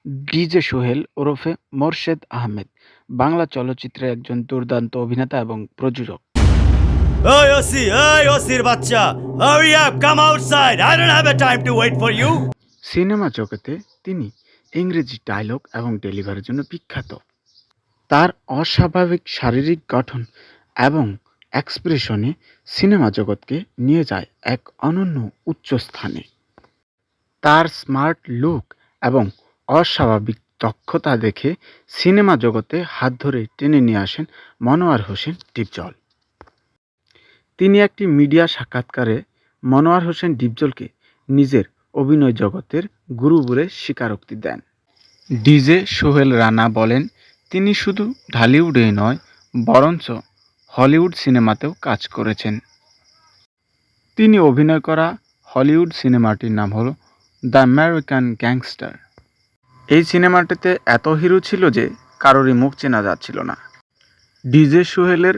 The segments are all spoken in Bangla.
ডিজে সোহেল ওরফে মোরশেদ আহমেদ বাংলা চলচ্চিত্রের একজন দুর্দান্ত অভিনেতা এবং প্রযোজক। Hey Yossi, hey Yossiর বাচ্চা, hurry up, come outside. I don't have a time to wait for you. Cinema জগতে তিনি ইংরেজি ডায়লগ এবং ডেলিভারির জন্য বিখ্যাত। তার অস্বাভাবিক শারীরিক গঠন এবং এক্সপ্রেশনে সিনেমা জগৎকে নিয়ে যায় এক অনন্য উচ্চ স্থানে। তার স্মার্ট লুক এবং অস্বাভাবিক দক্ষতা দেখে সিনেমা জগতে হাত ধরে টেনে নিয়ে আসেন মনোয়ার হোসেন ডিপজল। তিনি একটি মিডিয়া সাক্ষাৎকারে মনোয়ার হোসেন ডিপজলকে নিজের অভিনয় জগতের গুরু বলে স্বীকারোক্তি দেন। ডিজে সোহেল রানা বলেন, তিনি শুধু ঢালিউডেই নয় বরঞ্চ হলিউড সিনেমাতেও কাজ করেছেন। তিনি অভিনয় করা হলিউড সিনেমাটির নাম হলো দ্য আমেরিকান গ্যাংস্টার। এই সিনেমাটিতে এত হিরো ছিল যে কারোরই মুখ চেনা যাচ্ছিল না। ডিজে সোহেলের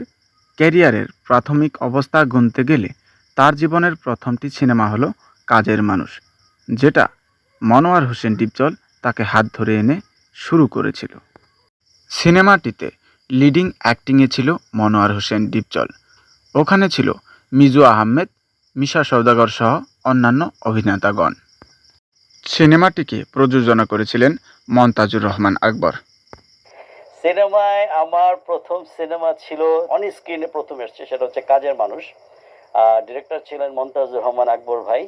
ক্যারিয়ারের প্রাথমিক অবস্থা গুনতে গেলে তার জীবনের প্রথমটি সিনেমা হলো কাজের মানুষ, যেটা মনোয়ার হোসেন ডিপজল তাকে হাত ধরে এনে শুরু করেছিল। সিনেমাটিতে লিডিং অ্যাক্টিংয়ে ছিল মনোয়ার হোসেন ডিপজল। ওখানে ছিল মিজু আহমেদ, মিশা সওদাগর সহ অন্যান্য অভিনেতাগণ। সিনেমাটিকে প্রযোজনা করেছিলেন মনতাজুর রহমান আকবর। সিনেমায় আমার প্রথম সিনেমা ছিল অন স্ক্রিনে প্রথম এসছে, সেটা হচ্ছে কাজের মানুষ। ডিরেক্টর ছিলেন মনতাজুর রহমান আকবর ভাই।